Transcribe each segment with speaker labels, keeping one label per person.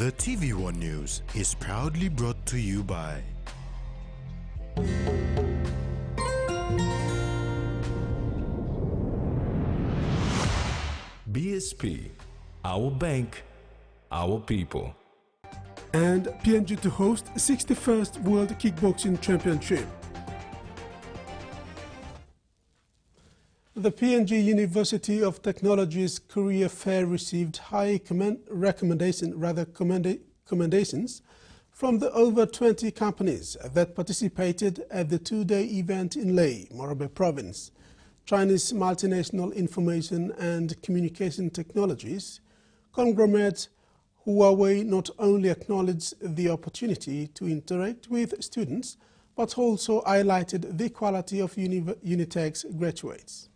Speaker 1: The TVWAN News is proudly brought to you by
Speaker 2: BSP, our bank, our people.
Speaker 3: And PNG to host 61st World Kickboxing Championship. The PNG University of Technology's Career Fair received high recommendations from the over 20 companies that participated at the two-day event in Lae, Morobe Province. Chinese multinational information and communication technologies conglomerate Huawei not only acknowledged the opportunity to interact with students, but also highlighted the quality of Unitech's graduates.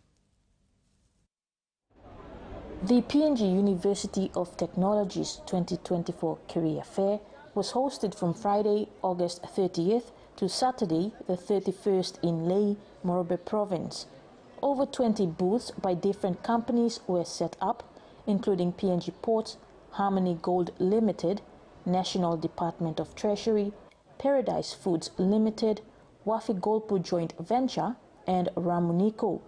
Speaker 4: The PNG University of Technology's 2024 Career Fair was hosted from Friday, August 30th to Saturday, the 31st in Lae, Morobe Province. Over 20 booths by different companies were set up, including PNG Ports, Harmony Gold Limited, National Department of Treasury, Paradise Foods Limited, Wafi Golpu Joint Venture, and Ramunico.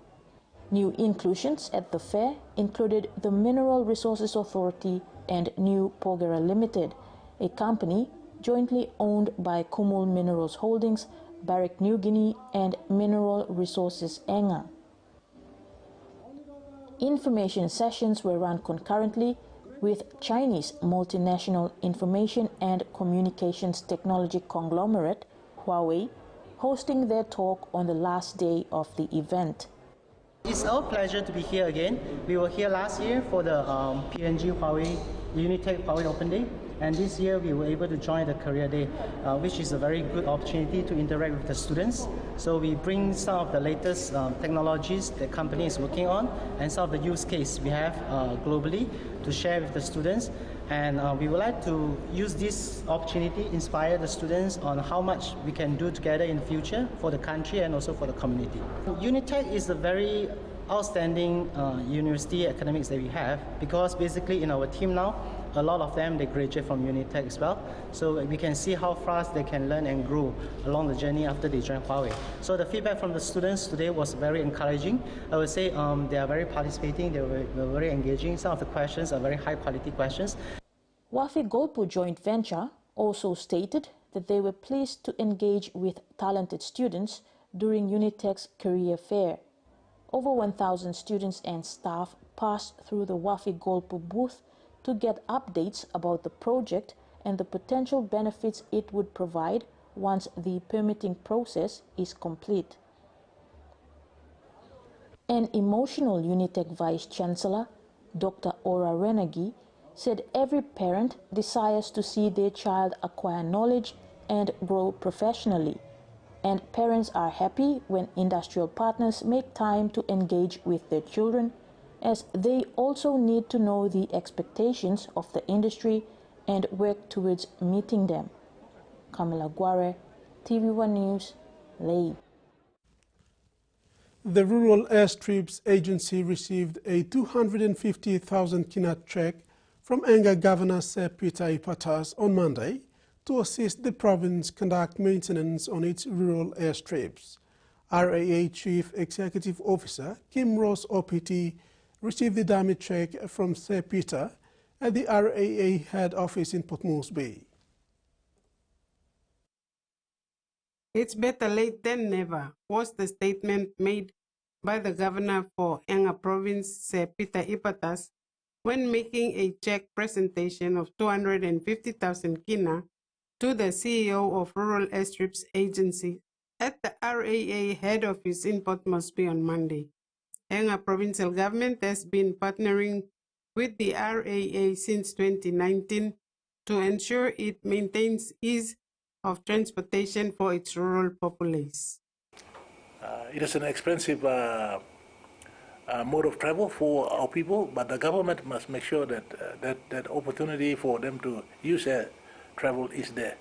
Speaker 4: New inclusions at the fair included the Mineral Resources Authority and New Pogera Limited, a company jointly owned by Kumul Minerals Holdings, Barrick New Guinea, and Mineral Resources Enga. Information sessions were run concurrently with Chinese multinational information and communications technology conglomerate, Huawei, hosting their talk on the last day of the event.
Speaker 5: It's our pleasure to be here again. We were here last year for the PNG Huawei Unitech Huawei Open Day, and this year we were able to join the Career Day, which is a very good opportunity to interact with the students. So we bring some of the latest technologies the company is working on and some of the use case we have globally to share with the students. And we would like to use this opportunity to inspire the students on how much we can do together in the future for the country and also for the community. Unitech is a very outstanding university academics that we have, because basically in our team now, a lot of them, they graduate from Unitech as well. So we can see how fast they can learn and grow along the journey after they join Huawei. So the feedback from the students today was very encouraging. I would say they are very participating, they were very engaging. Some of the questions are very high quality questions.
Speaker 4: Wafi Golpu Joint Venture also stated that they were pleased to engage with talented students during Unitech's Career Fair. Over 1,000 students and staff passed through the Wafi Golpu booth to get updates about the project and the potential benefits it would provide once the permitting process is complete. An emotional Unitech Vice Chancellor, Dr. Ora Renagi, said every parent desires to see their child acquire knowledge and grow professionally, and parents are happy when industrial partners make time to engage with their children, as they also need to know the expectations of the industry and work towards meeting them. Kamila Guare, TVWAN News, Lae.
Speaker 3: The Rural Airstrips Agency received a 250,000 kina check from Enga Governor Sir Peter Ipatas on Monday to assist the province conduct maintenance on its rural airstrips. RAA Chief Executive Officer Kim Ross OPT received the dummy check from Sir Peter at the RAA head office in Port Moresby.
Speaker 6: It's better late than never, was the statement made by the governor for Enga Province, Sir Peter Ipatas, when making a check presentation of 250,000 kina to the CEO of Rural Airstrips Agency at the RAA head office in Port Moresby on Monday. Enga provincial government has been partnering with the RAA since 2019 to ensure it maintains ease of transportation for its rural populace.
Speaker 7: It is an expensive mode of travel for our people, but the government must make sure that that opportunity for them to use air travel is there.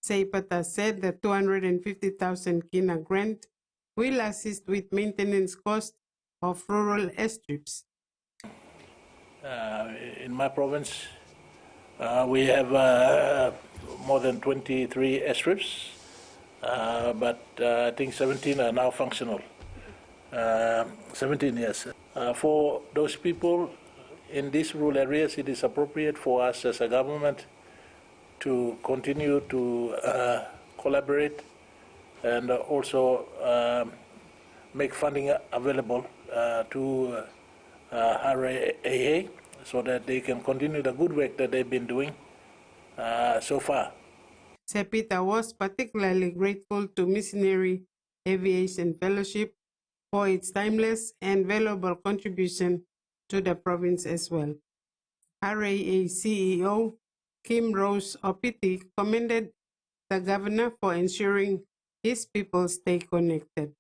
Speaker 6: Seipata said the 250,000 kina grant will assist with maintenance costs of rural airstrips.
Speaker 7: In my province, We have more than 23 airstrips, but I think 17 are now functional. 17, yes. For those people in these rural areas, it is appropriate for us as a government to continue to collaborate and also make funding available to RAA so that they can continue the good work that they've been doing so far.
Speaker 6: Sepita was particularly grateful to Missionary Aviation Fellowship for its timeless and valuable contribution to the province as well. RAA CEO Kim Rose Opiti commended the governor for ensuring his people stay connected.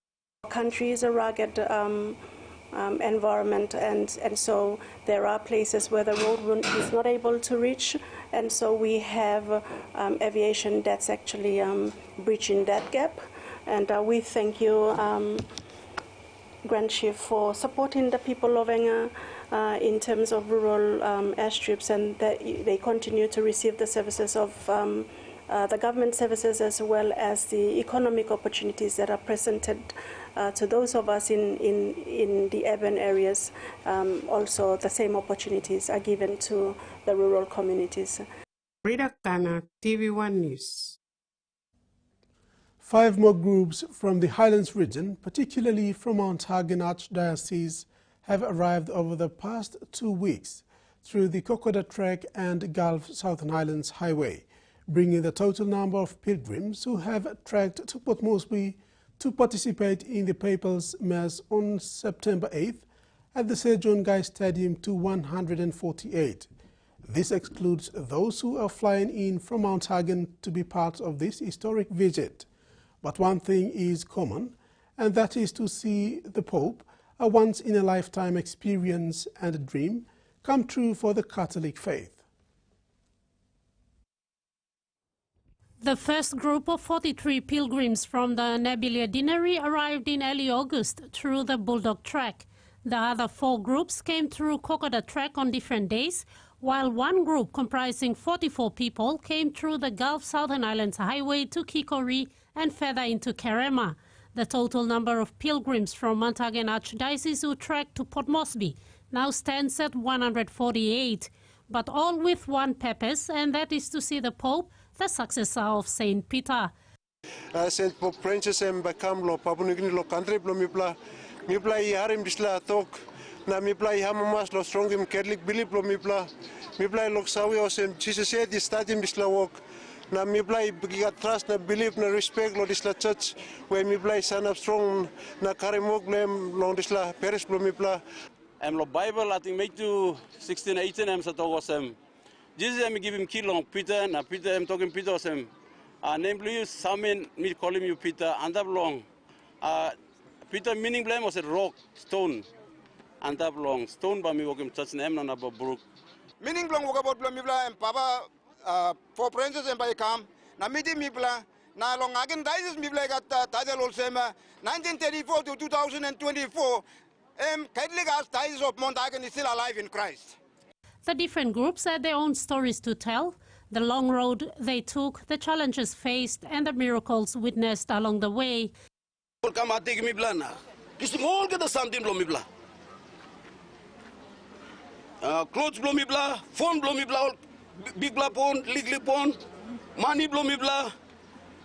Speaker 8: Our country is a rugged environment, and so there are places where the road is not able to reach, and so we have aviation that's actually bridging that gap. And we thank you, Grand Chief, for supporting the people of Enga in terms of rural airstrips, and that they continue to receive the services of the government services as well as the economic opportunities that are presented to those of us in the urban areas. Also, the same opportunities are given to the rural communities.
Speaker 6: Rita Kana, TVWAN News.
Speaker 3: 5 more groups from the Highlands region, particularly from Mount Hagen Archdiocese, have arrived over the past 2 weeks through the Kokoda Trek and Gulf Southern Highlands Highway, bringing the total number of pilgrims who have trekked to Port Moresby to participate in the Papal's Mass on September 8th at the Sir John Guy Stadium to 148. This excludes those who are flying in from Mount Hagen to be part of this historic visit. But one thing is common, and that is to see the Pope, a once-in-a-lifetime experience and a dream, come true for the Catholic faith.
Speaker 9: The first group of 43 pilgrims from the Nabilia Dinari arrived in early August through the Bulldog Trek. The other 4 groups came through Kokoda Trek on different days, while one group comprising 44 people came through the Gulf Southern Islands Highway to Kikori and further into Kerema. The total number of pilgrims from Mount Hagen Archdiocese who trekked to Port Moresby now stands at 148, but all with one purpose, and that is to see the Pope, the successor of Saint Peter.
Speaker 10: Saint Pope Francis mbakam lo papunigni lo country lo mipla I harim disla tok na mipla I hamamas lo strongim Catholic belief lo mipla lo sawi osem Jesus said the stadium disla walk na mipla I trust na belief na respect lo disla church where mipla son of strong na karimok lem long disla parish lo mipla
Speaker 11: lo Bible I think make to 16-18 sa togosem Jesus am give him kilo Peter na Peter am talking Peter osem name please Samin me call him you Peter and up long Peter meaning blame was a rock stone and up long stone ba me walk church name na ba brook
Speaker 12: meaning blong walk about me bla and papa for princess and by come na meeting me bla na long again dies me bla got title osem 1934 to 2024 Catholic Archdiocese of Mount Hagen is still alive in Christ.
Speaker 9: The different groups had their own stories to tell, the long road they took, the challenges faced, and the miracles witnessed along the way.
Speaker 11: Clothes blow me blah, phone blow me blah, big blah pon, legally pon, money blow me blah,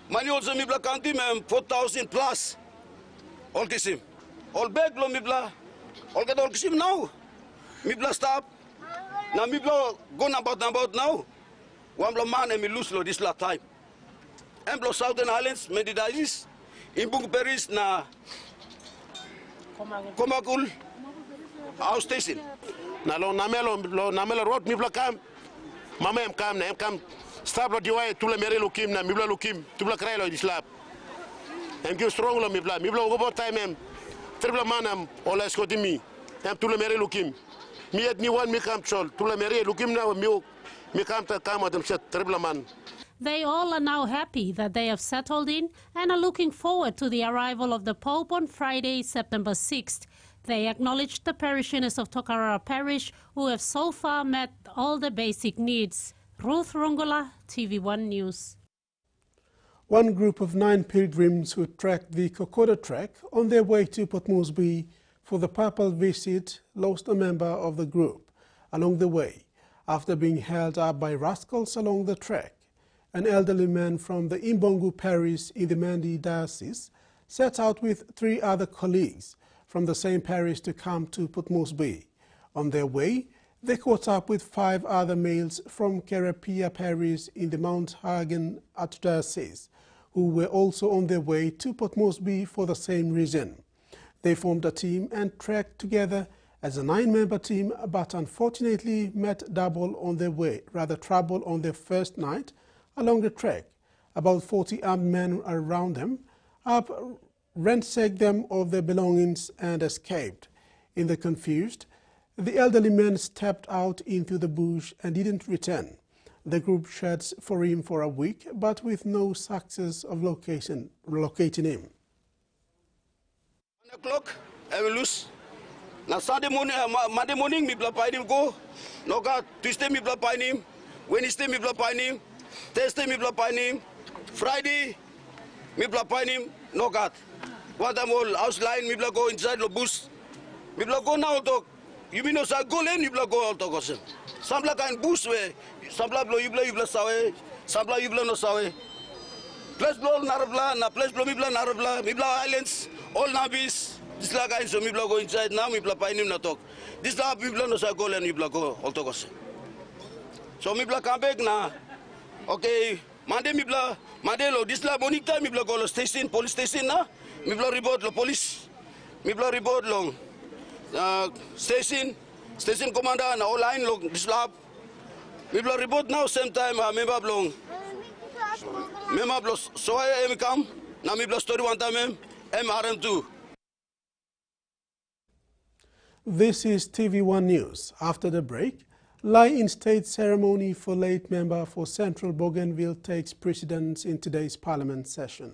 Speaker 11: money also me blah county, 4,000 plus. All this him. All bag blow me blah, all get all kisim now. Me blah stop. Now me blow going about now. One blow man and me lose lo this last time. And blow Southern Islands, Medidizis, in Bung Paris na Komakul, house station.
Speaker 10: Na lo namelo road mi blow kam. Mama em kam stop lo diwai tula mere lukim na mi blow lukim tu blow cry lo this lap. Em give strong lo mi blow go about time em. Triple manam ola skotimi. Em tula mere lukim. Mi et ni one mi kam chol tula mere lukim na mi kam ta kam adam set triple man.
Speaker 9: They all are now happy that they have settled in and are looking forward to the arrival of the Pope on Friday, September 6th. They acknowledged the parishioners of Tokarara Parish who have so far met all the basic needs. Ruth Rongola, TV1 News.
Speaker 3: One group of 9 pilgrims who trekked the Kokoda Trek on their way to Port Moresby for the papal visit lost a member of the group along the way after being held up by rascals along the trek. An elderly man from the Imbongu parish in the Mandi diocese set out with 3 other colleagues from the same parish to come to Port Moresby. On their way, they caught up with 5 other males from Kerapia parish in the Mount Hagen Archdiocese, who were also on their way to Port Moresby for the same reason. They formed a team and trekked together as a 9-member team, but unfortunately met trouble on their first night along the trek. About 40 armed men around them ransacked them of their belongings and escaped. In the confused, the elderly man stepped out into the bush and didn't return. The group searched for him for a week, but with no success of locating him.
Speaker 11: 1 o'clock, I will lose. Now Sunday morning, Monday morning, me bla find him go. No God, Tuesday me bla find him. Wednesday me bla find him. Thursday me bla find him. Friday me bla find him. No God. One time all house line me bla go inside the bush. Me bla go now to. You mean no sa go len you bla go all to go sen. Some bla kind bush way. Some bla blow you bla sawe. Some bla you bla no sawe. Place blow narabla, na place blow me bla narabla. Me bla islands, all nabis. This la guy so me bla go inside now me bla find him na talk. This la people no sa go len you bla go all to go sen. So me bla come back na. Okay, Monday me bla Monday lo this la morning time me bla go lo station police station na. Me bla report lo police. Me bla report long. Station commander na all line lo this lab. Me bla report now same time member long. Member blo so I am come na me bla story one time RM2.
Speaker 3: This is TV1 News. After the break, lie-in state ceremony for late member for Central Bougainville takes precedence in today's Parliament session.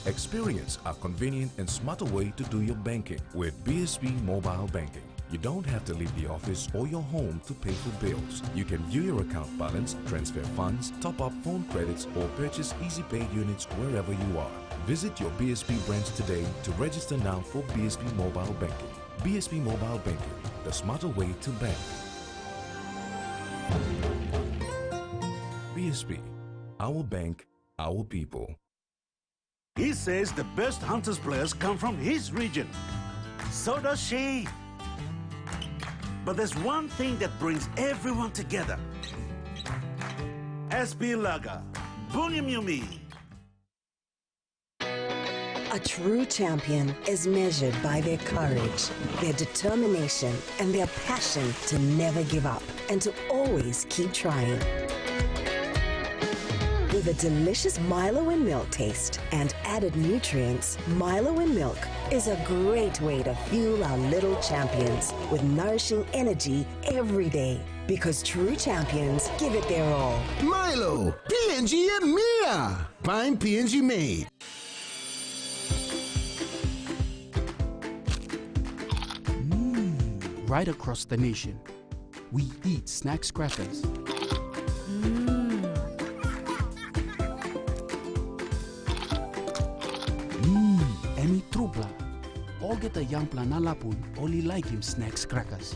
Speaker 2: Experience a convenient and smarter way to do your banking with BSB Mobile Banking. You don't have to leave the office or your home to pay for bills. You can view your account balance, transfer funds, top up phone credits, or purchase Easy Pay units wherever you are. Visit your BSB branch today to register now for BSB Mobile Banking. BSB Mobile Banking, the smarter way to bank. BSB, our bank, our people.
Speaker 13: He says the best Hunters players come from his region. So does she. But there's one thing that brings everyone together. SP Lager, Bunyamyumi.
Speaker 14: A true champion is measured by their courage, their determination, and their passion to never give up and to always keep trying. With a delicious Milo and milk taste and added nutrients, Milo and milk is a great way to fuel our little champions with nourishing energy every day. Because true champions give it their all.
Speaker 15: Milo, PNG and Mia. Find PNG made.
Speaker 16: Right across the nation, we eat snack crackers. Emi trubla. All get a young planalapun, only like him snacks crackers.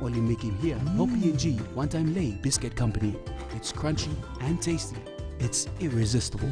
Speaker 16: Only make him here, no PNG, one time lay biscuit company. It's crunchy and tasty. It's irresistible.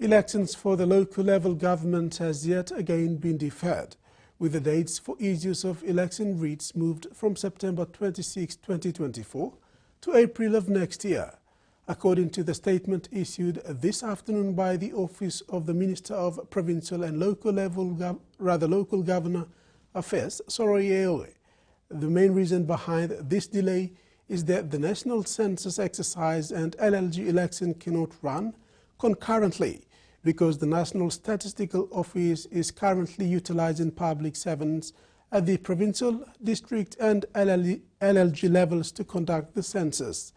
Speaker 3: Elections for the local level government has yet again been deferred, with the dates for issues of election writs moved from September 26, 2024 to April of next year, according to the statement issued this afternoon by the Office of the Minister of Provincial and Local Local Governor Affairs, Soroi Eoe. The main reason behind this delay is that the National Census exercise and LLG election cannot run concurrently because the National Statistical Office is currently utilizing public servants at the provincial, district and LLG levels to conduct the census.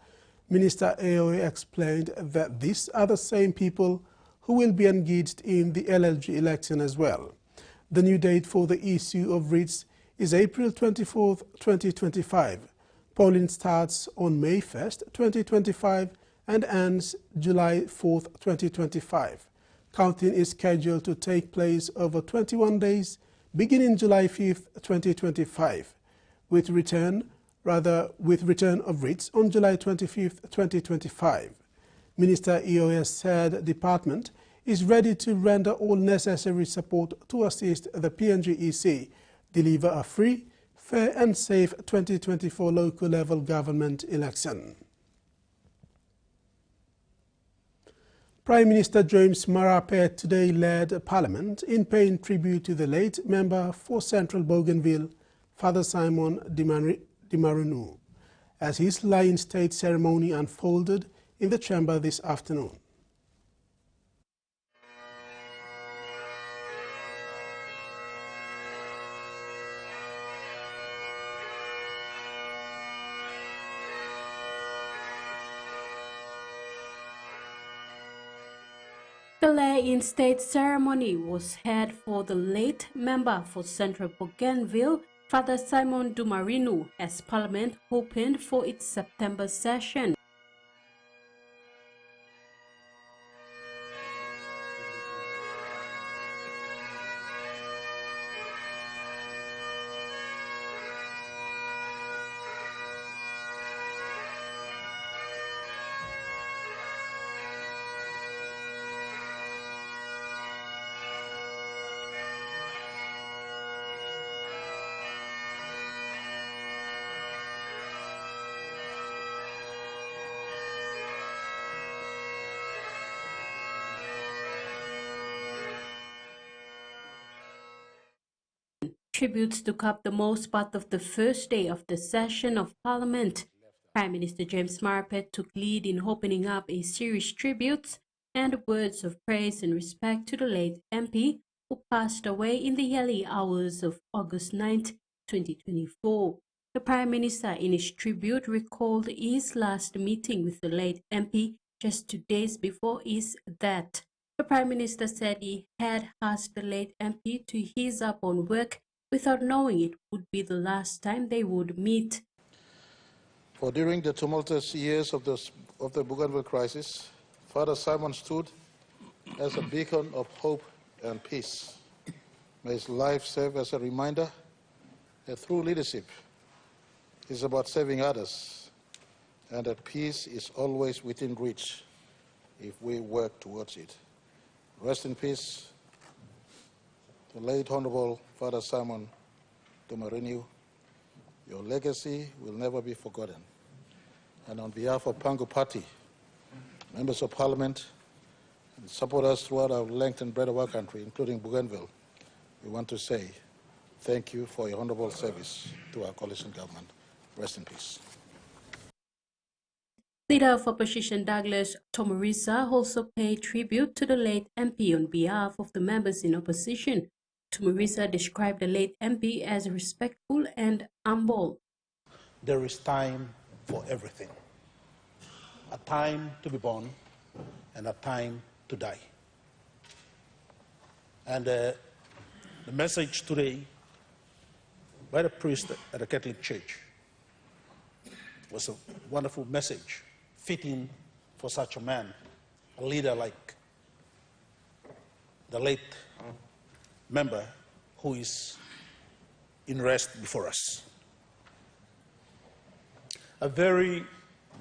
Speaker 3: Minister Eoe explained that these are the same people who will be engaged in the LLG election as well. The new date for the issue of writs is April 24, 2025. Polling starts on May 1st, 2025 and ends July 4, 2025. Counting is scheduled to take place over 21 days, beginning July 5th, 2025, with return of writs on July 25th, 2025. Minister Eoe said department is ready to render all necessary support to assist the PNG-EC deliver a free, fair and safe 2024 local level government election. Prime Minister James Marape today led Parliament in paying tribute to the late member for Central Bougainville, Father Simon Dimarinu, as his lying state ceremony unfolded in the chamber this afternoon.
Speaker 17: The lay-in-state ceremony was held for the late member for Central Bougainville, Father Simon Dimarinu, as Parliament opened for its September session. Tributes took up the most part of the first day of the session of Parliament. Prime Minister James Marape took lead in opening up a series of tributes and words of praise and respect to the late MP who passed away in the early hours of August 9, 2024. The Prime Minister in his tribute recalled his last meeting with the late MP just 2 days before his death. The Prime Minister said he had asked the late MP to ease up on work without knowing it would be the last time they would meet.
Speaker 18: For during the tumultuous years of the Bougainville crisis, Father Simon stood as a beacon of hope and peace. May his life serve as a reminder that true leadership is about saving others and that peace is always within reach if we work towards it. Rest in peace, the late Honorable Father Simon Dimarinu. Your legacy will never be forgotten. And on behalf of Pangu Party, members of Parliament, and supporters throughout our length and breadth of our country, including Bougainville, we want to say thank you for your honorable service to our coalition government. Rest in peace.
Speaker 17: Leader of Opposition Douglas Tomorisa also paid tribute to the late MP on behalf of the members in opposition. Tomorisa described the late MP as respectful and humble.
Speaker 19: There is time for everything. A time to be born and a time to die. And the message today by the priest at the Catholic Church was a wonderful message, fitting for such a man, a leader like the late member who is in rest before us. A very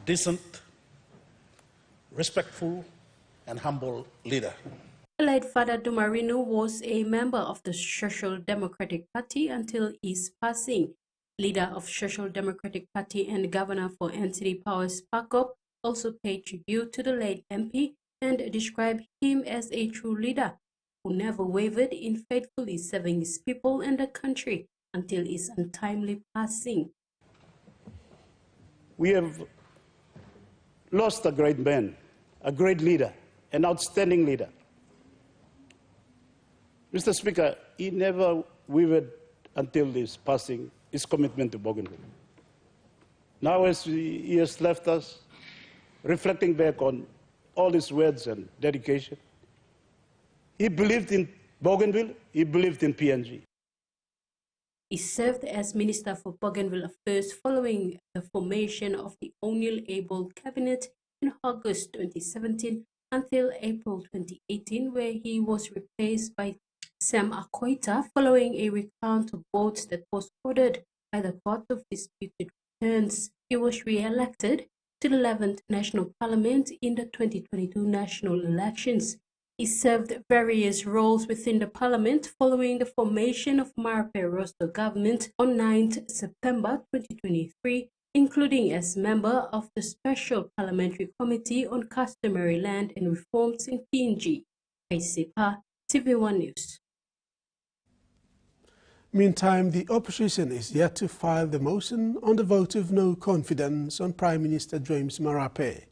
Speaker 19: decent, respectful, and humble leader
Speaker 17: The late Father Dumarino was a member of the Social Democratic Party until his passing. Leader of Social Democratic Party and Governor for Anti-Powers Pakop also paid tribute to the late MP and described him as a true leader who never wavered in faithfully serving his people and the country until his untimely passing.
Speaker 20: We have lost a great man, a great leader, an outstanding leader. Mr. Speaker, he never wavered until his passing, his commitment to Bougainville. Now, as he has left us, reflecting back on all his words and dedication, he believed in Bougainville, he believed in PNG.
Speaker 17: He served as Minister for Bougainville Affairs following the formation of the O'Neill Able Cabinet in August 2017 until April 2018, where he was replaced by Sam Akoita following a recount of votes that was ordered by the Court of Disputed Returns. He was re-elected to the 11th National Parliament in the 2022 national elections. He served various roles within the Parliament following the formation of Marape Rosto government on 9th September 2023, including as member of the Special Parliamentary Committee on Customary Land and Reforms in PNG. Aisepa, TVWAN News.
Speaker 3: Meantime, the opposition is yet to file the motion on the vote of no confidence on Prime Minister James Marape.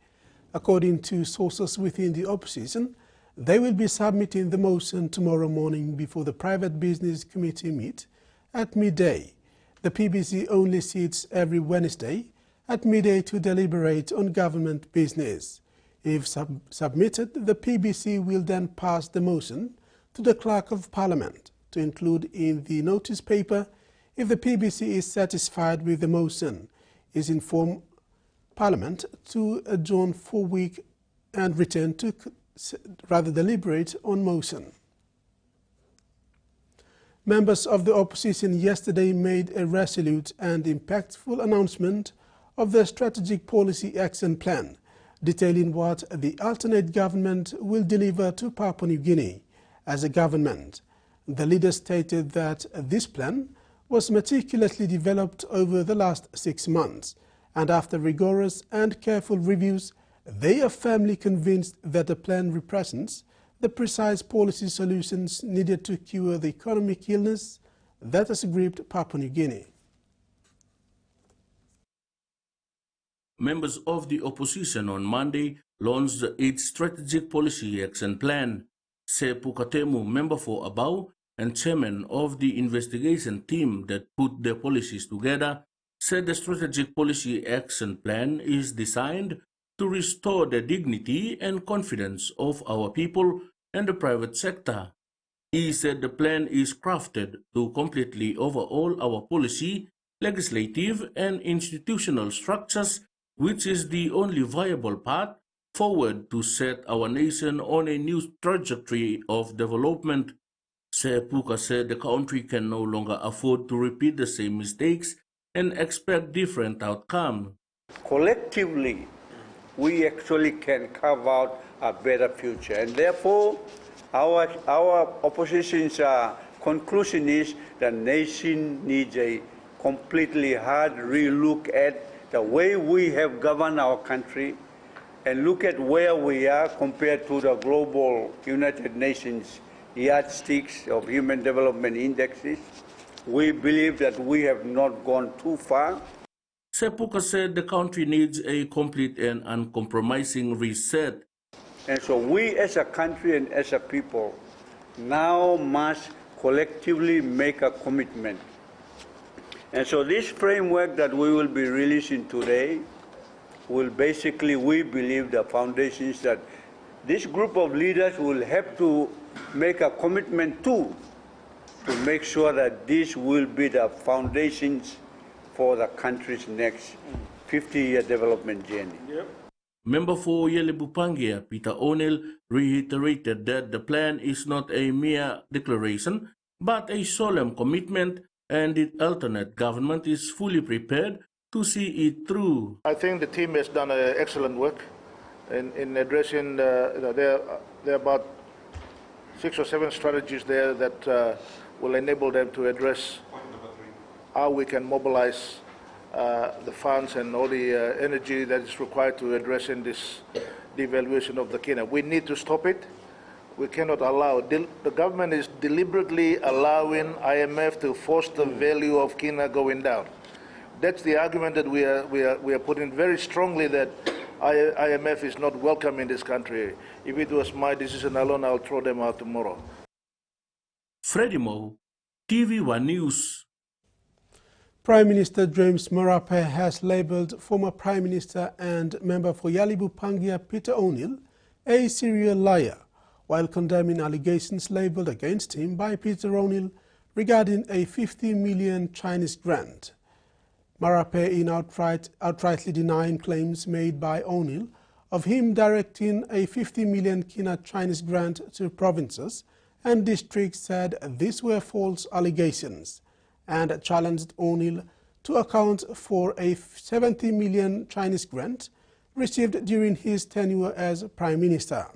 Speaker 3: According to sources within the opposition, they will be submitting the motion tomorrow morning before the Private Business Committee meet at midday. The PBC only sits every Wednesday at midday to deliberate on government business. If submitted, the PBC will then pass the motion to the Clerk of Parliament to include in the notice paper. If the PBC is satisfied with the motion, is inform Parliament to adjourn for a week and return to deliberate on motion. Members of the opposition yesterday made a resolute and impactful announcement of their strategic policy action plan, detailing what the alternate government will deliver to Papua New Guinea as a government. The leaders stated that this plan was meticulously developed over the last 6 months, and after rigorous and careful reviews, they are firmly convinced that the plan represents the precise policy solutions needed to cure the economic illness that has gripped Papua New Guinea.
Speaker 21: Members of the opposition on Monday launched its strategic policy action plan. Se Pukatemu, member for Abau and chairman of the investigation team that put the policies together, said the strategic policy action plan is designed to restore the dignity and confidence of our people and the private sector. He said the plan is crafted to completely overhaul our policy, legislative and institutional structures, which is the only viable path forward to set our nation on a new trajectory of development. Sepuka said the country can no longer afford to repeat the same mistakes and expect different outcomes.
Speaker 22: Collectively, we actually can carve out a better future, and therefore our opposition's conclusion is the nation needs a completely hard relook at the way we have governed our country and look at where we are compared to the global United Nations yardsticks of human development indexes. We believe that we have not gone too far.
Speaker 21: Sepuka said the country needs a complete and uncompromising reset.
Speaker 22: And so we as a country and as a people now must collectively make a commitment. And so this framework that we will be releasing today will basically, we believe, the foundations that this group of leaders will have to make a commitment to make sure that this will be the foundations for the country's next 50-year development journey. Yep.
Speaker 21: Member for Yelebupangia, Peter O'Neill, reiterated that the plan is not a mere declaration, but a solemn commitment, and the alternate government is fully prepared to see it through.
Speaker 23: I think the team has done excellent work in addressing there are about
Speaker 7: 6 or 7 strategies there that will enable them to address how we can mobilize the funds and all the energy that is required to addressing this devaluation of the kina. We need to stop it. We cannot allow. The government is deliberately allowing IMF to force the value of kina going down. That's the argument that we are putting very strongly, that IMF is not welcome in this country. If it was my decision alone, I'll throw them out tomorrow.
Speaker 21: Freddie Mo, TVWAN News.
Speaker 3: Prime Minister James Marape has labelled former Prime Minister and member for Yalibu Pangia Peter O'Neill a serial liar, while condemning allegations labelled against him by Peter O'Neill regarding a 50 million Chinese grant. Marape in outrightly denying claims made by O'Neill of him directing a 50 million kina Chinese grant to provinces and districts, said these were false allegations, and challenged O'Neill to account for a 70 million Chinese grant received during his tenure as Prime Minister.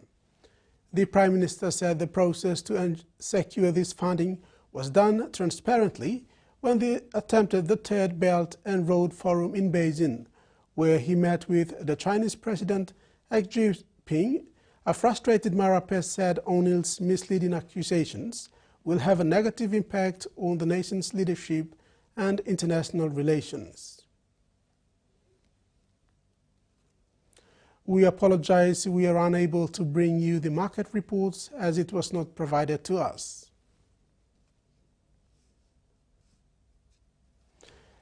Speaker 3: The Prime Minister said the process to secure this funding was done transparently when they attempted the Third Belt and Road Forum in Beijing, where he met with the Chinese President Xi Jinping. A frustrated Marape said O'Neill's misleading accusations will have a negative impact on the nation's leadership and international relations. We apologize we are unable to bring you the market reports as it was not provided to us.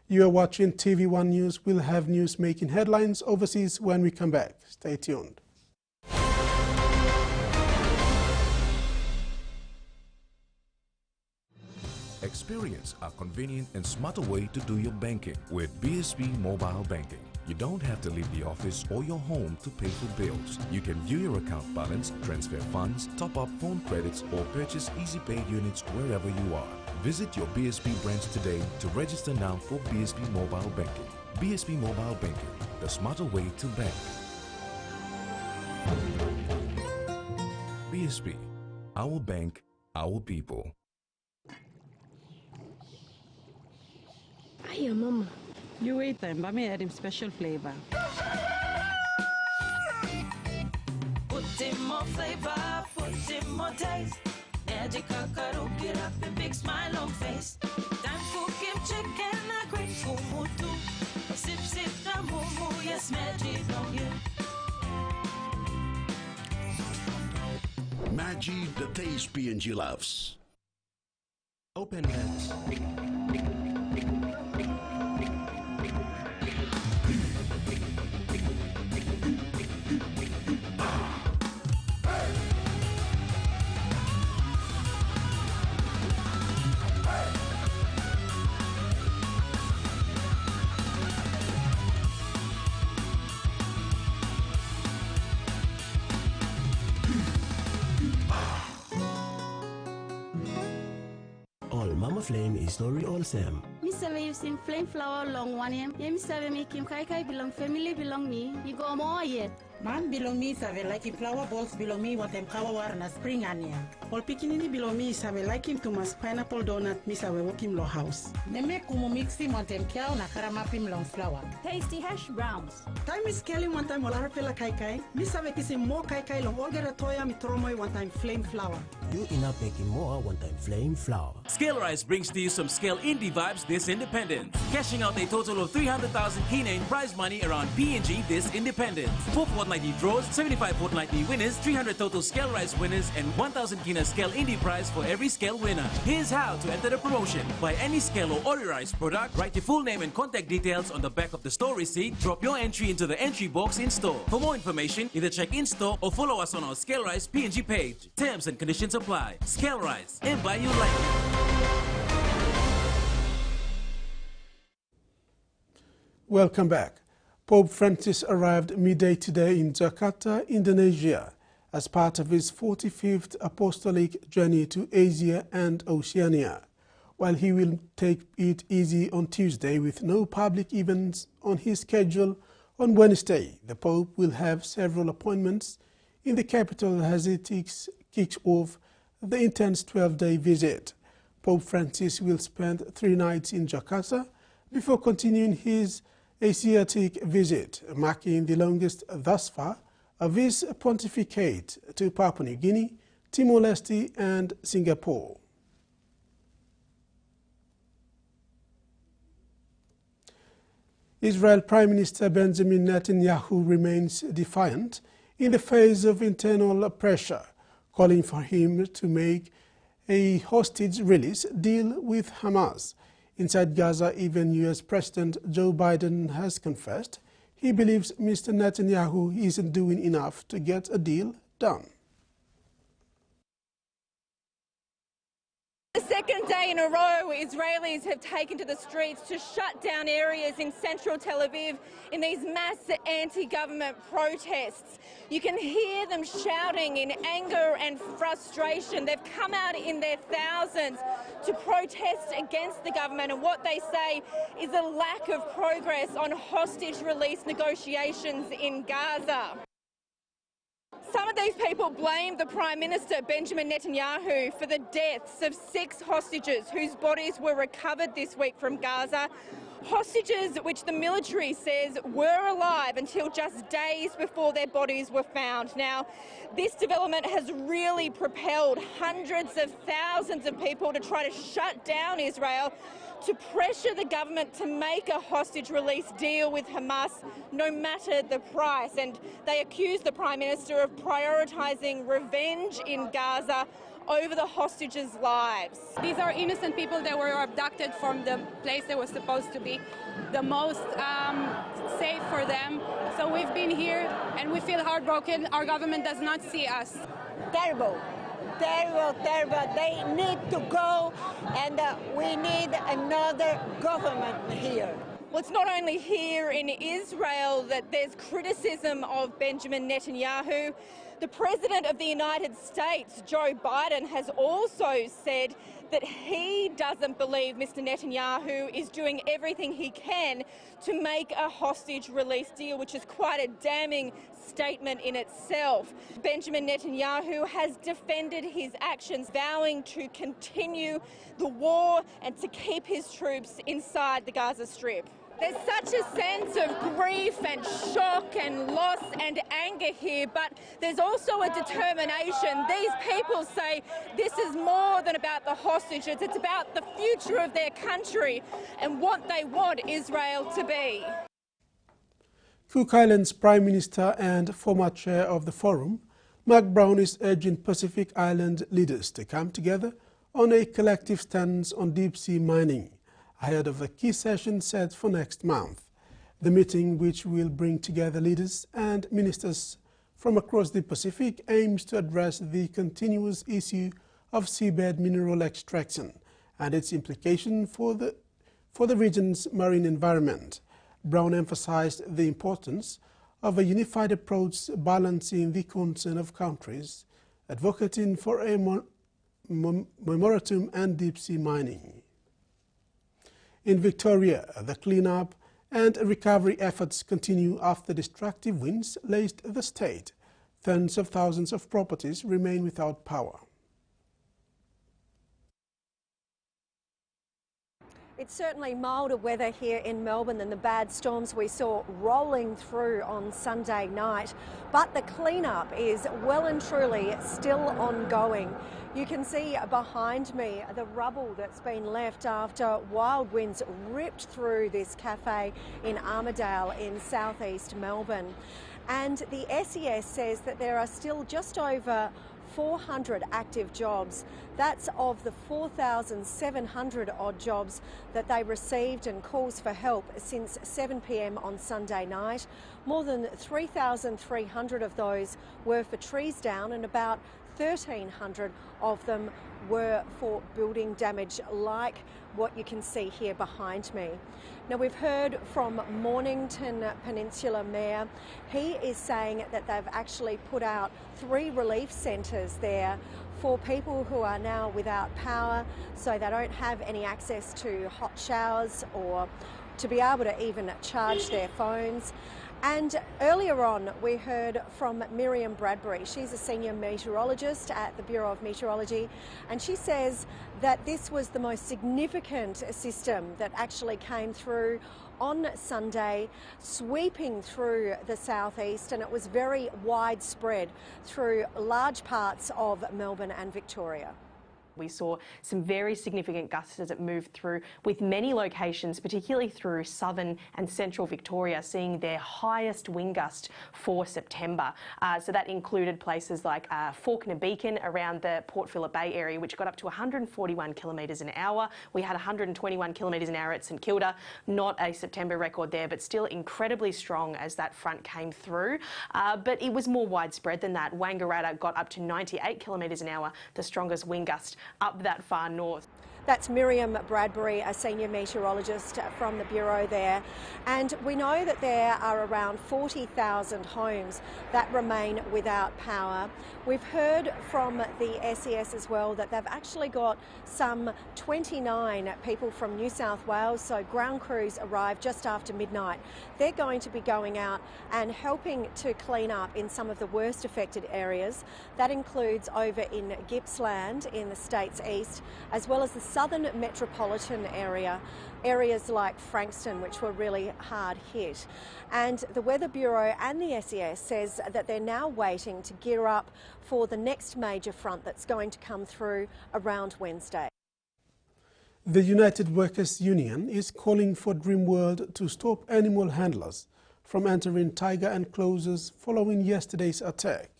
Speaker 3: You are watching TVWAN News. We'll have news making headlines overseas when we come back. Stay tuned.
Speaker 2: Experience a convenient and smarter way to do your banking with BSB Mobile Banking. You don't have to leave the office or your home to pay for bills. You can view your account balance, transfer funds, top up phone credits, or purchase easy paid units wherever you are. Visit your BSB branch today to register now for BSB Mobile Banking. BSB Mobile Banking, the smarter way to bank. BSB, our bank, our people.
Speaker 1: Hiya, Mama. You wait time, but me add him special flavor.
Speaker 5: Put in more flavor, put in more taste. Magic kakaru, get up and big smile on face. Time for kimchi and a great fumu too. Sip, sip, the mumu, yes, magic on you.
Speaker 23: Maggi, the taste P&G loves.
Speaker 16: Open hands.
Speaker 24: Mama Flame is story all same.
Speaker 25: Me say you seen flame flower long one him. Me say me Kim Kai Kai belong family belong me. You go more yet.
Speaker 26: Man belong me save like him flower balls belong me what them kawa war na spring ania. All pikinini belong me save like him to mas pineapple donut me save walk him lo house. Ne make kumu mix him what them kiao na karama pim long flower.
Speaker 27: Tasty hash browns.
Speaker 26: Time is kelly one time wala harpela Kai Kai. Me save kissing more Kai Kai long all get a toya mi tromoy one time flame flower.
Speaker 24: You enough making more one time flame flower.
Speaker 28: Scale Rise brings to you some Scale Indie vibes this independence. Cashing out a total of 300,000 kina in prize money around P&G this independence. 4 fortnightly draws, 75 fortnightly winners, 300 total Scale Rise winners, and 1,000 kina Scale Indie prize for every Scale winner. Here's how to enter the promotion. Buy any Scale or Ori Rice product, write your full name and contact details on the back of the store receipt, drop your entry into the entry box in store. For more information, either check in store or follow us on our Scale Rise P&G page. Terms and conditions apply. Scale Rise, and buy you like it.
Speaker 3: Welcome back. Pope Francis arrived midday today in Jakarta, Indonesia, as part of his 45th apostolic journey to Asia and Oceania. While he will take it easy on Tuesday with no public events on his schedule, on Wednesday, the Pope will have several appointments in the capital as he kicks off the intense 12-day visit. Pope Francis will spend 3 nights in Jakarta before continuing his Asiatic visit, marking the longest thus far of his pontificate to Papua New Guinea, Timor-Leste and Singapore. Israel Prime Minister Benjamin Netanyahu remains defiant in the face of internal pressure, calling for him to make a hostage release deal with Hamas. Inside Gaza, even U.S. President Joe Biden has confessed he believes Mr. Netanyahu isn't doing enough to get a deal done.
Speaker 4: The second day in a row, Israelis have taken to the streets to shut down areas in central Tel Aviv in these mass anti-government protests. You can hear them shouting in anger and frustration. They've come out in their thousands to protest against the government, and what they say is a lack of progress on hostage release negotiations in Gaza. Some of these people blame the Prime Minister, Benjamin Netanyahu, for the deaths of 6 hostages whose bodies were recovered this week from Gaza. Hostages which the military says were alive until just days before their bodies were found. Now, this development has really propelled hundreds of thousands of people to try to shut down Israel, to pressure the government to make a hostage release deal with Hamas, no matter the price. And they accuse the Prime Minister of prioritising revenge in Gaza over the hostages' lives.
Speaker 6: These are innocent people that were abducted from the place that was supposed to be the most safe for them. So we've been here and we feel heartbroken. Our government does not see us.
Speaker 8: Terrible. Terrible, terrible. They need to go, and we need another government here.
Speaker 4: Well, it's not only here in Israel that there's criticism of Benjamin Netanyahu. The President of the United States, Joe Biden, has also said that he doesn't believe Mr. Netanyahu is doing everything he can to make a hostage release deal, which is quite a damning statement in itself. Benjamin Netanyahu has defended his actions, vowing to continue the war and to keep his troops inside the Gaza Strip. There's such a sense of grief and shock and loss and anger here, but there's also a determination. These people say this is more than about the hostages. It's about the future of their country and what they want Israel to be.
Speaker 3: Cook Islands Prime Minister and former chair of the forum, Mark Brown, is urging Pacific Island leaders to come together on a collective stance on deep-sea mining, ahead of a key session set for next month. The meeting, which will bring together leaders and ministers from across the Pacific, aims to address the continuous issue of seabed mineral extraction and its implication for the region's marine environment. Brown emphasized the importance of a unified approach balancing the concern of countries, advocating for a moratorium and deep-sea mining. In Victoria, the clean-up and recovery efforts continue after destructive winds laced the state. Tens of thousands of properties remain without power.
Speaker 9: It's certainly milder weather here in Melbourne than the bad storms we saw rolling through on Sunday night, but the clean-up is well and truly still ongoing. You can see behind me the rubble that's been left after wild winds ripped through this cafe in Armidale in southeast Melbourne. And the SES says that there are still just over 400 active jobs. That's of the 4,700 odd jobs that they received and calls for help since 7 p.m. on Sunday night. More than 3,300 of those were for trees down, and about 1,300 of them were for building damage like what you can see here behind me. Now, we've heard from Mornington Peninsula Mayor. He is saying that they've actually put out 3 relief centres there for people who are now without power, so they don't have any access to hot showers or to be able to even charge their phones. And earlier on, we heard from Miriam Bradbury. She's a senior meteorologist at the Bureau of Meteorology, and she says that this was the most significant system that actually came through on Sunday, sweeping through the southeast, and it was very widespread through large parts of Melbourne and Victoria.
Speaker 10: We saw some very significant gusts as it moved through, with many locations, particularly through southern and central Victoria, seeing their highest wind gust for September. So that included places like Fawkner Beacon around the Port Phillip Bay area, which got up to 141 kilometres an hour. We had 121 kilometres an hour at St Kilda, not a September record there, but still incredibly strong as that front came through. But it was more widespread than that. Wangaratta got up to 98 kilometres an hour, the strongest wind gust up that far north.
Speaker 9: That's Miriam Bradbury, a senior meteorologist from the Bureau there. And we know that there are around 40,000 homes that remain without power. We've heard from the SES as well that they've actually got some 29 people from New South Wales, so ground crews arrived just after midnight. They're going to be going out and helping to clean up in some of the worst affected areas. That includes over in Gippsland in the state's east, as well as the southern metropolitan area, areas like Frankston, which were really hard hit. And the Weather Bureau and the SES says that they're now waiting to gear up for the next major front that's going to come through around Wednesday.
Speaker 3: The United Workers' Union is calling for Dreamworld to stop animal handlers from entering tiger enclosures following yesterday's attack.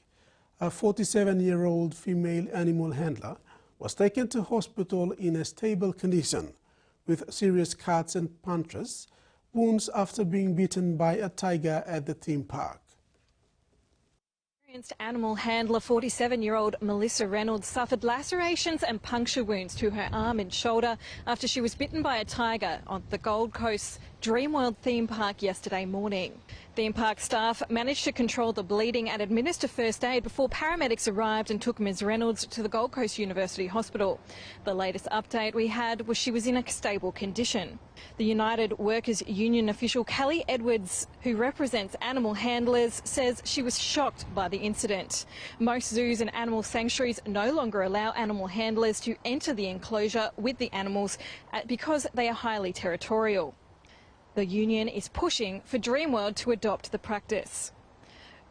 Speaker 3: A 47-year-old female animal handler was taken to hospital in a stable condition with serious cuts and punctures wounds after being bitten by a tiger at the theme park.
Speaker 11: Animal handler 47-year-old Melissa Reynolds suffered lacerations and puncture wounds to her arm and shoulder after she was bitten by a tiger on the Gold Coast Dreamworld theme park yesterday morning. Theme park staff managed to control the bleeding and administer first aid before paramedics arrived and took Ms Reynolds to the Gold Coast University Hospital. The latest update we had was she was in a stable condition. The United Workers' Union official Kelly Edwards, who represents animal handlers, says she was shocked by the incident. Most zoos and animal sanctuaries no longer allow animal handlers to enter the enclosure with the animals because they are highly territorial. The union is pushing for Dreamworld to adopt the practice.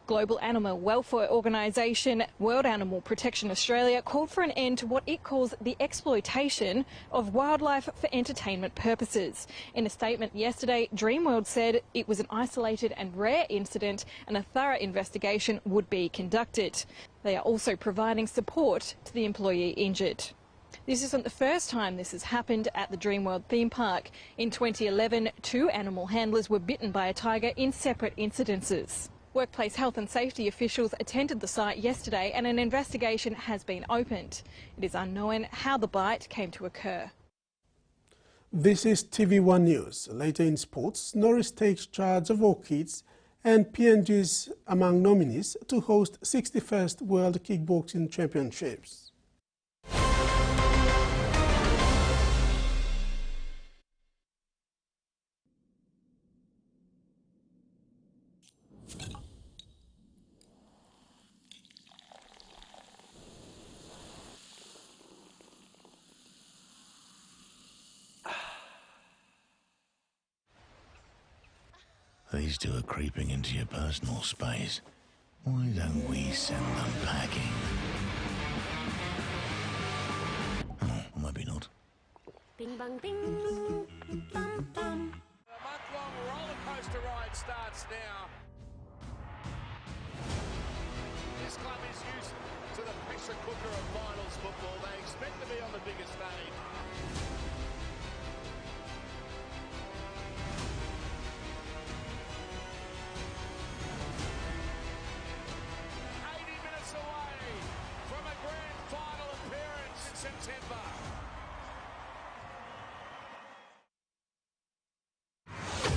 Speaker 11: Global animal welfare organisation World Animal Protection Australia called for an end to what it calls the exploitation of wildlife for entertainment purposes. In a statement yesterday, Dreamworld said it was an isolated and rare incident and a thorough investigation would be conducted. They are also providing support to the employee injured. This isn't the first time this has happened at the Dreamworld theme park. In 2011, 2 animal handlers were bitten by a tiger in separate incidences. Workplace health and safety officials attended the site yesterday and an investigation has been opened. It is unknown how the bite came to occur.
Speaker 3: This is TVWAN News. Later in sports, Norris takes charge of Orchids and PNG's among nominees to host 61st World Kickboxing Championships.
Speaker 12: These two are creeping into your personal space. Why don't we send them packing? Oh, maybe not.
Speaker 13: Bing bang bing. Bum bum.
Speaker 14: A month-long roller coaster ride starts now. This club is used to the pressure cooker of finals football. They expect to be on the biggest stage.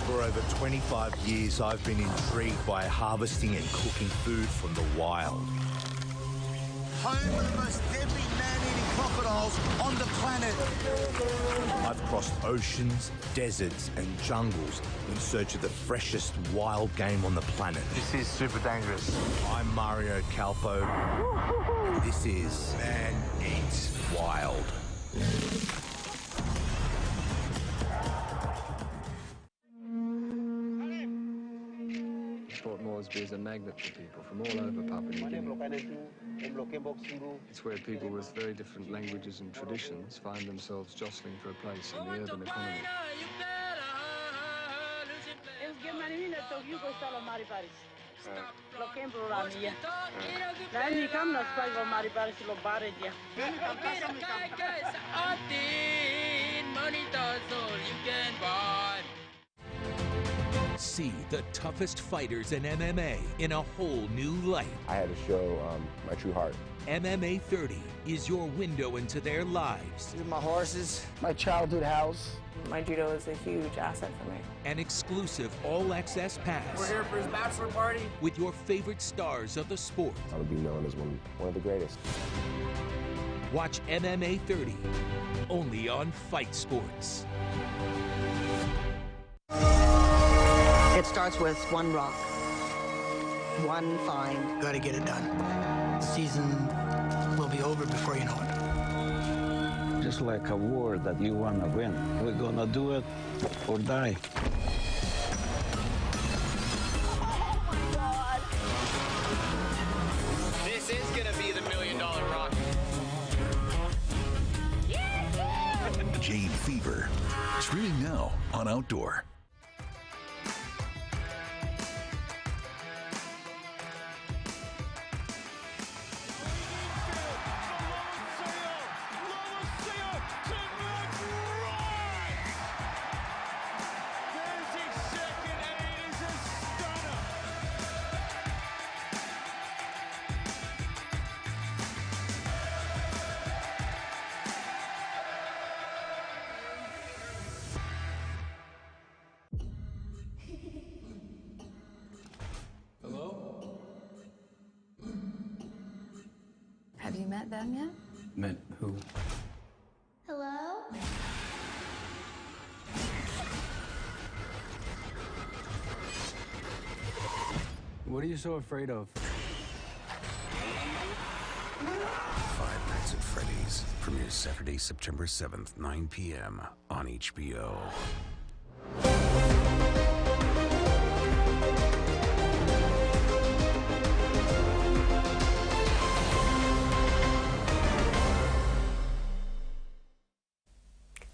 Speaker 15: For over 25 years, I've been intrigued by harvesting and cooking food from the wild. home of the most deadly man-eating crocodiles on the planet. I've crossed oceans, deserts and jungles in search of the freshest wild game on the planet. This is super dangerous. I'm Mario Calpo. This is Man Eats Wild.
Speaker 7: Port Moresby is a magnet for people from all over Papua New Guinea. It's where people with very different languages and traditions find themselves jostling for a place in the urban economy.
Speaker 17: See the toughest fighters in MMA in a whole new light.
Speaker 18: I had to show my true heart.
Speaker 17: MMA 30 is your window into their lives.
Speaker 18: These are my horses, my childhood house.
Speaker 19: My judo is a huge asset for me.
Speaker 17: An exclusive all-access pass.
Speaker 18: We're here for his bachelor party.
Speaker 17: With your favorite stars of the sport.
Speaker 18: I would be known as one of the greatest.
Speaker 17: Watch MMA 30 only on Fight Sports.
Speaker 20: It starts with one rock, one find.
Speaker 21: Gotta get it done. The season will be over before you know it.
Speaker 22: Just like a war that you want to win. We're gonna do it or die.
Speaker 27: This is gonna be the $1 million rock.
Speaker 29: Jade Fever. Streaming now on Outdoor.
Speaker 30: Have you met them yet?
Speaker 22: Met who?
Speaker 30: Hello?
Speaker 22: What are you so afraid of?
Speaker 23: Five Nights at Freddy's premieres Saturday, September 7th, 9 p.m. on HBO.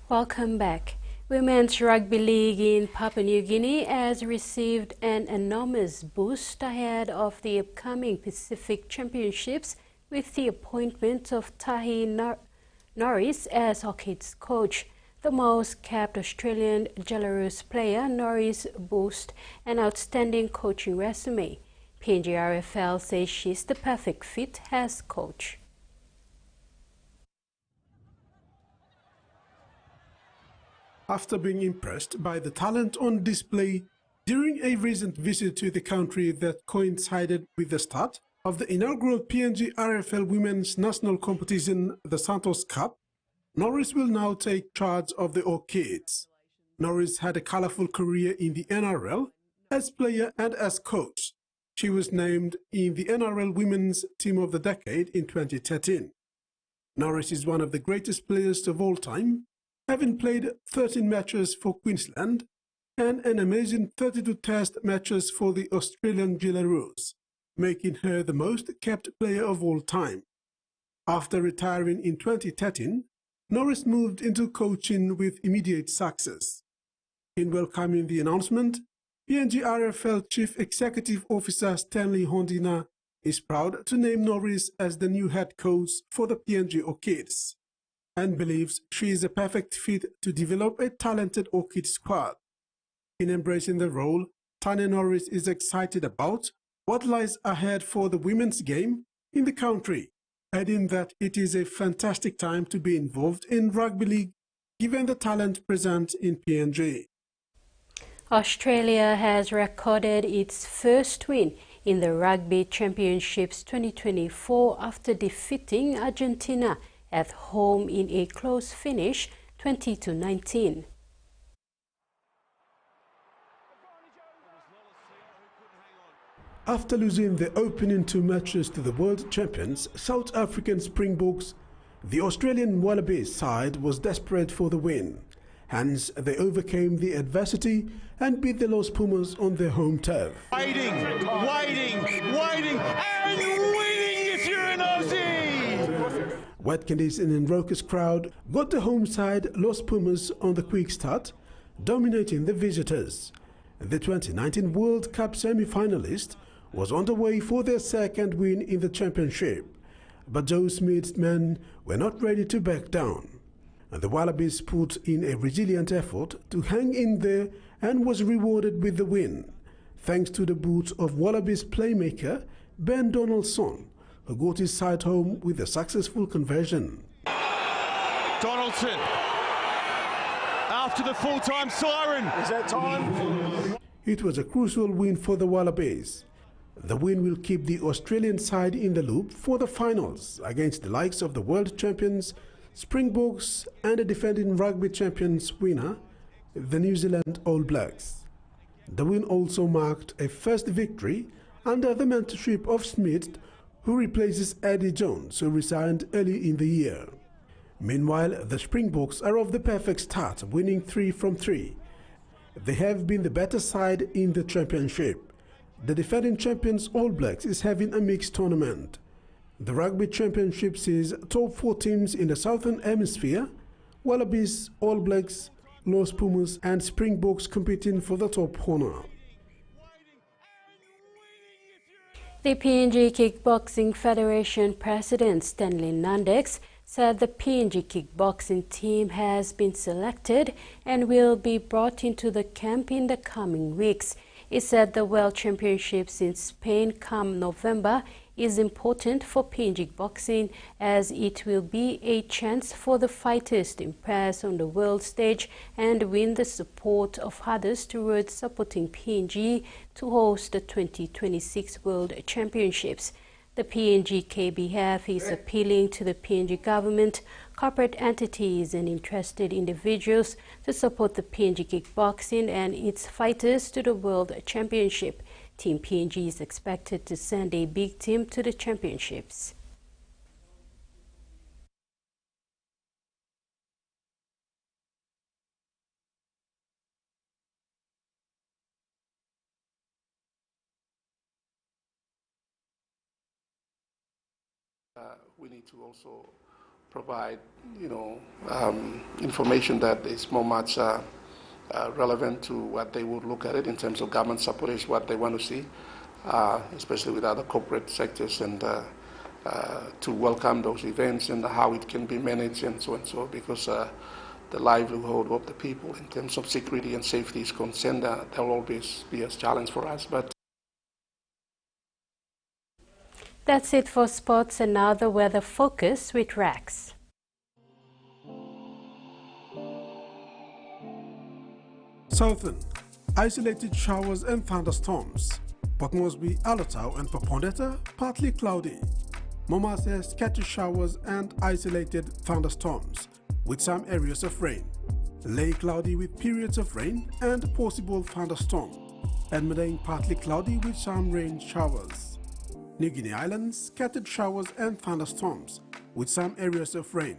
Speaker 13: Welcome back. Women's Rugby League in Papua New Guinea has received an enormous boost ahead of the upcoming Pacific Championships with the appointment of Tahi Norris as Hockey's coach. The most capped Australian Belarus player, Norris boasts an outstanding coaching resume. PNG RFL says she's the perfect fit as coach.
Speaker 3: After being impressed by the talent on display during a recent visit to the country that coincided with the start of the inaugural PNG RFL Women's National Competition, the Santos Cup, Norris will now take charge of the Orchids. Norris had a colorful career in the NRL as player and as coach. She was named in the NRL Women's Team of the Decade in 2013. Norris is one of the greatest players of all time, having played 13 matches for Queensland and an amazing 32 test matches for the Australian Belarus, making her the most capped player of all time. After retiring in 2013, Norris moved into coaching with immediate success. In welcoming the announcement, PNG RFL Chief Executive Officer Stanley Hondina is proud to name Norris as the new head coach for the PNG Orchids, and believes she is a perfect fit to develop a talented Orchid squad. In embracing the role, Tanya Norris is excited about what lies ahead for the women's game in the country, adding that it is a fantastic time to be involved in rugby league given the talent present in PNG.
Speaker 13: Australia has recorded its first win in the Rugby Championships 2024 after defeating Argentina at home in a close finish 20-19.
Speaker 3: After losing the opening 2 matches to the world champions, South African Springboks, the Australian Wallabies side was desperate for the win. Hence, they overcame the adversity and beat the Los Pumas on their home turf.
Speaker 14: Waiting, and winning if you're an Aussie!
Speaker 3: Wet conditions and raucous crowd got the home side Los Pumas on the quick start, dominating the visitors. The 2019 World Cup semi-finalist was on the way for their second win in the championship, but Joe Smith's men were not ready to back down. The Wallabies put in a resilient effort to hang in there and was rewarded with the win, thanks to the boots of Wallabies playmaker Ben Donaldson, who got his side home with a successful conversion.
Speaker 14: Donaldson, after the full-time siren. Is that time?
Speaker 3: It was a crucial win for the Wallabies. The win will keep the Australian side in the loop for the finals against the likes of the world champions, Springboks, and the defending rugby champions winner, the New Zealand All Blacks. The win also marked a first victory under the mentorship of Smith, who replaces Eddie Jones, who resigned early in the year. Meanwhile, the Springboks are off the perfect start, winning 3 from 3. They have been the better side in the championship. The defending champions All Blacks is having a mixed tournament. The Rugby Championship sees top 4 teams in the Southern Hemisphere, Wallabies, All Blacks, Los Pumas and Springboks competing for the top honor.
Speaker 13: The PNG Kickboxing Federation President Stanley Nandex said the PNG kickboxing team has been selected and will be brought into the camp in the coming weeks. He said the World Championships in Spain come November is important for PNG boxing, as it will be a chance for the fighters to impress on the world stage and win the support of others towards supporting PNG to host the 2026 World Championships. The PNG KBF is appealing to the PNG government, corporate entities and interested individuals to support the PNG kickboxing and its fighters to the World Championship. Team PNG is expected to send a big team to the championships.
Speaker 1: We need to also provide, information that is more much relevant to what they would look at it in terms of government support is what they want to see, especially with other corporate sectors, and to welcome those events and how it can be managed and so, because the livelihood of the people in terms of security and safety is concerned. There will always be a challenge for us. But
Speaker 13: that's it for sports, and now the weather focus with Rex.
Speaker 3: Southern, isolated showers and thunderstorms. Port Moresby, Alotau and Popondetta, partly cloudy. Momase, scattered showers and isolated thunderstorms, with some areas of rain. Lake, cloudy with periods of rain and possible thunderstorm. Edmundane, partly cloudy with some rain showers. New Guinea Islands, scattered showers and thunderstorms, with some areas of rain.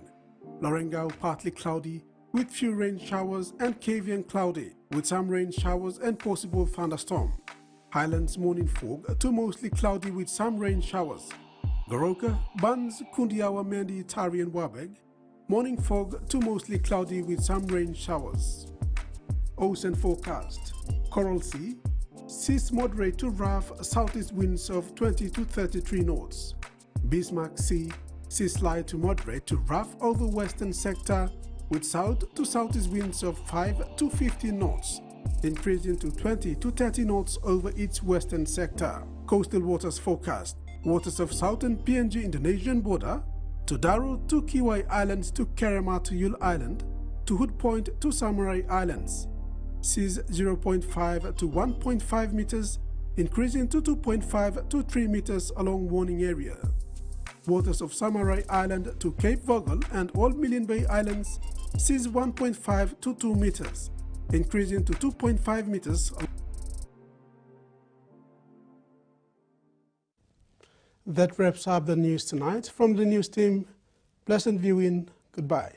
Speaker 3: Lorengau, partly cloudy with few rain showers, and Cavian, cloudy with some rain showers and possible thunderstorm. Highlands, morning fog to mostly cloudy with some rain showers. Goroka, Buns, Kundiawa, Mendi, Tari and Wabeg, morning fog to mostly cloudy with some rain showers. Ocean forecast. Coral Sea, seas moderate to rough southeast winds of 20 to 33 knots. Bismarck Sea, seas slight to moderate to rough over western sector with south to southeast winds of 5 to 15 knots, increasing to 20 to 30 knots over its western sector. Coastal waters forecast. Waters of southern PNG Indonesian border, to Daro to Kiwai Islands to Kerema to Yule Island, to Hood Point to Samurai Islands. Seas 0.5 to 1.5 meters, increasing to 2.5 to 3 meters along warning area. Waters of Samurai Island to Cape Vogel and Old Million Bay Islands sees 1.5 to 2 meters, increasing to 2.5 meters. That wraps up the news tonight. From the news team, pleasant viewing. Goodbye.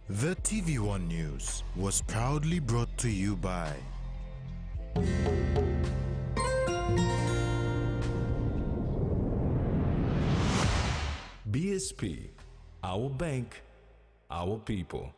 Speaker 2: The TVWAN News was proudly brought to you by BSP, our bank, our people.